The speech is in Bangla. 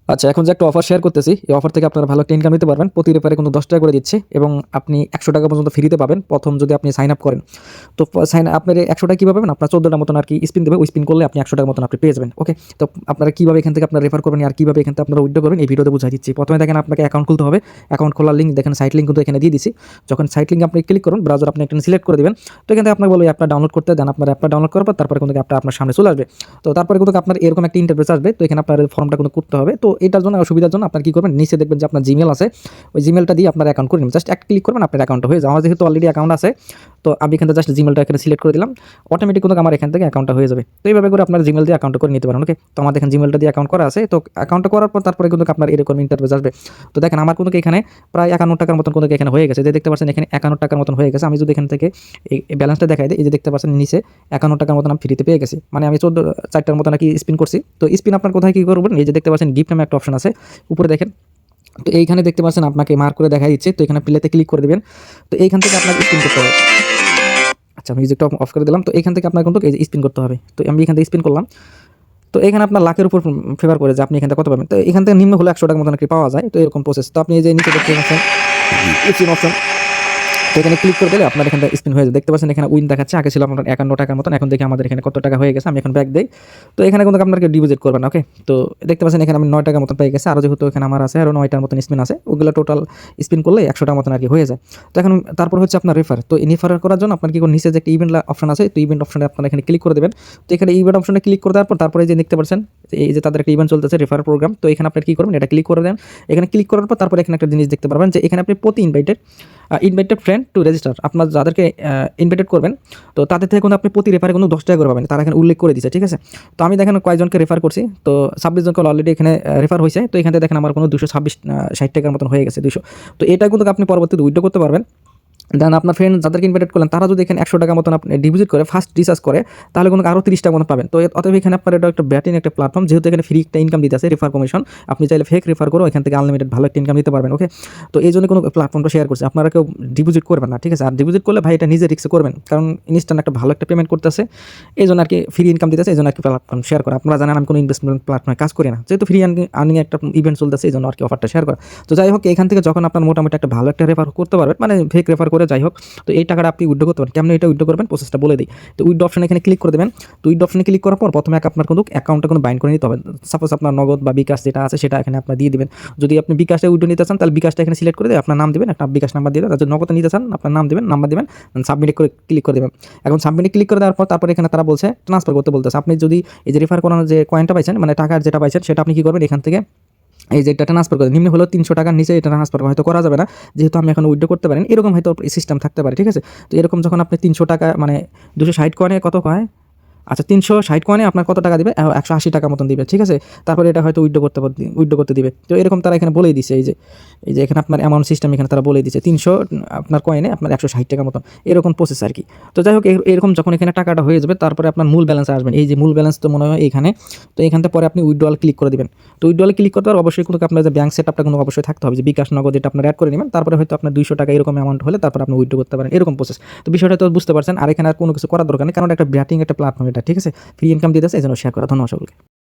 আচ্ছা, এখন যে একটা অফার শেয়ার করতেছি, এই অফার থেকে আপনারা ভালো একটা ইনকাম নিতে পারবেন। প্রতি রেফারে কিন্তু ৳10 করে দিচ্ছে এবং আপনি ৳100 পর্যন্ত ফ্রিতে পাবেন ১ম যদি আপনি সাইন আপ করেন। তো আপনার এই ৳100 কিভাবে পাবেন? আপনার ১৪ টা মতন আরকি স্পিন দেবে। ওই স্পিন করলে আপনি ৳100 মতন আপনি পেয়ে যাবেন। ওকে? তো আপনারা কিভাবে এখান থেকে আপনারা রেফার করবেন আর কিভাবে এখান থেকে আপনারা উইথড্র করবেন এই ভিডিওতে বুঝাই দিচ্ছি। ১ম এ দেখেন আপনাকে অ্যাকাউন্ট খুলতে হবে। অ্যাকাউন্ট খোলার লিঙ্ক দেখেন সাইট লিঙ্ক কিন্তু এখানে দিয়ে দিছি। যখন সাইট লিঙ্কে আপনি ক্লিক করুন, ব্রাউজার আপনি এখানে সিলেক্ট করে দিবেন। তো এখান থেকে আপনাকে বলবে অ্যাপটা ডাউনলোড করতে দেন। আপনার অ্যাপটা ডাউনলোড করার পর তারপরে কিন্তু অ্যাপটা আপনার সামনে চলে আসবে। তো তারপরে কিন্তু আপনার এরকম একটা ইন্টারফেস আসবে। তো এখানে আপনার ফর্মটা কিন্তু করতে হবে। তো এটার জন্য সুবিধার জন্য আপনার কি করবেন, নিচে দেখবেন যে আপনার জিমেল আছে, ওই জিমেলটা দিয়ে আপনার অ্যাকাউন্ট করে নেবেন। জাস্ট একটা ক্লিক করবেন, আপনার অ্যাকাউন্টটা হয়ে যাবে। আমার যেহেতু অলরেডি অ্যাকাউন্ট আছে, তো আমি এখান থেকে জাস্ট জিমেলটা এখানে সিলেক্ট করে দিলাম। অটোমেটিক কিন্তু আমার এখান থেকে অ্যাকাউন্টটা হয়ে যাবে। তো এইভাবে করে আপনার জিমেল দিয়ে অ্যাকাউন্টটা করে নিতে পারেন। ওকে? তো আমার দেখেন জিমেলটা দিয়ে অ্যাকাউন্ট করা আছে। তো অ্যাকাউন্টটা করার পর তারপরে কিন্তু আপনার এরকম ইন্টারফেস আসবে। তো দেখেন আমার কিন্তু এখানে প্রায় ৳৫১ মতন কিন্তু এখানে হয়ে গেছে। যে দেখতে পাচ্ছেন এখানে ৳৫১ মতন হয়ে গেছে। আমি যদি এখান থেকে এই ব্যালেন্সটা দেখাই দেই, এই যে দেখতে পাচ্ছেন নিচে ৳৫১ মতন আমি ফ্রিতে পেয়ে গেছি। মানে আমি ৪টার মতন নাকি স্পিন করছি। তো স্পিন আপনার কোথায় কি করবেন, এই যে দেখতে পাচ্ছেন গিফট নামে একটা অপশন আছে। উপরে দেখেন। তো এইখানে দেখতে পাচ্ছেন আপনাকে মার্ক করে দেখাই দিচ্ছে। তো এখানে প্লেতে ক্লিক করে দিবেন। তো এইখান থেকে আপনাকে স্পিন করতে হবে। আচ্ছা, মিউজিকটা অফ করে দিলাম। তো এইখান থেকে আপনার কিন্তু এই যে স্পিন করতে হবে। তো আমি এখান থেকে স্পিন করলাম। তো এখানে আপনার লাখের উপর ফেভার করে যে আপনি এখান থেকে কত পাবেন। তো এখান থেকে নিম্ন হলে ৳১০০ মতন আরকি পাওয়া যায়। তো এরকম প্রসেস। তো আপনি এই যে নিচে দেখতে পাচ্ছেন স্পিন অপশন। তো এখানে ক্লিক করে দিলে আপনার এখান থেকে স্পিন হয়ে যায়। দেখতে পাচ্ছেন এখানে উইন দেখাচ্ছে। আগে ছিল আপনার ৳৫১ মতন। এখন দেখি আমাদের এখানে কত টাকা হয়ে গেছে। আমি এখন ব্যাক দেই। তো এখানে কিন্তু আপনাকে ডিপোজিট করবেন না। ওকে? তো দেখতে পাচ্ছেন এখানে আমি ৳৯ মতন পেয়ে গেছি। আরও যেহেতু এখানে আমার আছে আরও ৯ টার মতন স্পিন আছে। ওগুলো টোটাল স্পিন করলে ৳১০০ মতন আরকি হয়ে যায়। তো এখন তারপর হচ্ছে আপনার রেফার। তো এই রেফার করার জন্য আপনার কি করুন, নিচে যে একটা ইভেন্ট অপশন আছে, তো ইভেন্ট অপশনে আপনারা এখানে ক্লিক করে দেবেন। তো এখানে ইভেন্ট অপশনে ক্লিক করে দেওয়ার পর তারপরে যে দেখতে পাচ্ছেন এই যে তাদের একটা ইভেন্ট চলতেছে রেফার প্রোগ্রাম। তো এখানে আপনারা কি করবেন, এটা ক্লিক করে দেন। এখানে ক্লিক করার পর তারপরে এখানে একটা জিনিস দেখতে পারবেন যে এখানে আপনি প্রতি ইনভাইটেড ফ্রেন্ড টু রেজিস্টার, আপনার যাদেরকে ইনভাইটেড করবেন, তো তাদের থেকে কিন্তু আপনি প্রতি রেফারে কিন্তু ৳১০ করে পাবেন। তারা এখানে উল্লেখ করে দিচ্ছে। ঠিক আছে? তো আমি দেখেন কয়েকজনকে রেফার করছি। তো ২৬ জনকে অলরেডি এখানে রেফার হয়েছে। তো এখান থেকে দেখেন আমার কোনো ৳২৬০ মতন হয়ে গেছে। ২০০। তো এটা কিন্তু আপনি পরবর্তীতে উইথড্র করতে পারবেন। দেন আপনার ফ্রেন্ড যাদেরকে ইনভাইটেড করলেন তারা যদি এখানে ৳১০০ মতন আপনি ডিপোজিট করে ফার্স্ট রিচার্জ করে, তাহলে কিন্তু আরও ৳৩০ মতন পাবেন। তো অতএব এখানে আপনার এটা একটা ব্যাটিং একটা প্ল্যাটফর্ম, যেহেতু এখানে ফ্রি একটা ইনকাম দিতেছে রেফার কমিশন। আপনি চাইলে ফেক রেফার করেও এখান থেকে আনলিমিটেড ভালো একটা ইনকাম দিতে পারবেন। ওকে? তো এইজন্য কোনো প্ল্যাটফর্মটা শেয়ার করছি। আপনারা কেউ ডিপোজিট করবেন না। ঠিক আছে? আর ডিপোজিট করলে ভাই এটা নিজে রিস্কে করবেন। কারণ ইনস্ট্যান্ট একটা ভালো একটা পেমেন্ট করতেছে। এইজন্য আরকি ফ্রি ইনকাম দিতেছে। এইজন্য আরকি প্ল্যাটফর্ম শেয়ার করা। আপনারা জানেন আমি কোনো ইনভেস্টমেন্ট প্ল্যাটফর্মে কাজ করি না। যেহেতু ফ্রি আর্নিং একটা ইভেন্ট চলতেছে, এইজন্য আরকি অফারটা শেয়ার করা। তো যাই হোক, এখান থেকে যখন আপনার মোটামুটি একটা ভালো একটা রেফার করতে পারবেন, মানে ফেক রেফার করে যাই হোক, তো এই টাকাটা আপনি উইথড্র করতে পারেন। কেমনে এটা উইথড্র করবেন প্রসেসটা বলে দিই। তো উইথড্র অপশনে এখানে ক্লিক করে দেবেন। তো উইথড্র অপশনে ক্লিক করার পর প্রথমে আপনার কিন্তু অ্যাকাউন্টটা কিন্তু বাইন্ড করে নিতে হবে। সাপোজ আপনার নগদ বা বিকাশ যেটা আছে সেটা এখানে আপনার দিয়ে দিবেন। যদি আপনি বিকাশে উইথড্র নিতে চান তাহলে বিকাশটা এখানে সিলেক্ট করে দিয়ে আপনার নাম দিবেন, একটা বিকাশ নাম্বার দিবেন। আর যদি নগদে নিতে চান আপনার নাম দিবেন, নাম্বার দিবেন, সাবমিটে করে ক্লিক করে দেবেন। এখন সাবমিটে ক্লিক করে দেওয়ার পর তারপর এখানে তারা বলছে ট্রান্সফার করতে বলতেছে। আপনি যদি এই যে রেফার করানোর যে কয়েনটা পাইছেন, মানে টাকার যেটা পাইছেন, সেটা আপনি কি করবেন, এখান থেকে এই যে এটা ট্রান্সফার করে নিম্ন হলেও ৳৩০০ নিচে এটা ট্রান্সফার হয়তো করা যাবে না, যেহেতু আমি এখন উইথড্র করতে পারেন, এরকম হয়তো সিস্টেম থাকতে পারে। ঠিক আছে? তো এরকম যখন আপনি ৳৩০০ মানে ২৬০ কয়েনে কত হয়, আচ্ছা ৩৬০ কয়েনে আপনার কত টাকা দিবে? ৳১৮০ মতন দিবে। ঠিক আছে? তারপরে এটা হয়তো উইথড্র করতে দিবে। তো এরকম তারা এখানে বলেই দিছে। এই যে এখানে আপনার অ্যামাউন্ট সিস্টেম এখানে তারা বলেই দিছে। ৩০০ আপনার কয়েনে আপনার ৳১৬০ মতন। এরকম প্রসেস আরকি। তো যাই হোক, এরকম যখন এখানে টাকাটা হয়ে যাবে তারপরে আপনার মূল ব্যালেন্সে আসবেন। এই যে মূল ব্যালেন্স তো মনে হয় এইখানে। তো এখান থেকে পরে আপনি উইথড্রয়াল ক্লিক করে দিবেন। তো উইথড্রয়ালে ক্লিক করতে পারলে অবশ্যই কিন্তু আপনার যে ব্যাংক সেটআপটা কিন্তু অবশ্যই থাকতে হবে, যে বিকাশ, নগদ এটা আপনারা এড করে নিবেন। তারপরে হয়তো আপনার ৳২০০ এরকম অ্যামাউন্ট হলে তারপর আপনি উইথড্র করতে পারেন। এরকম প্রসেস। তো বিষয়টা তো বুঝতে পারছেন। আর এখানে আর কোনো কিছু করার দরকার নেই। কারণ একটা ব্যাটিং একটা প্ল্যাটফর্ম এটা। ঠিক আছে? ফ্রি ইনকাম দিতেছে, এজন্য শেয়ার করা। ধন্যবাদ সকলকে।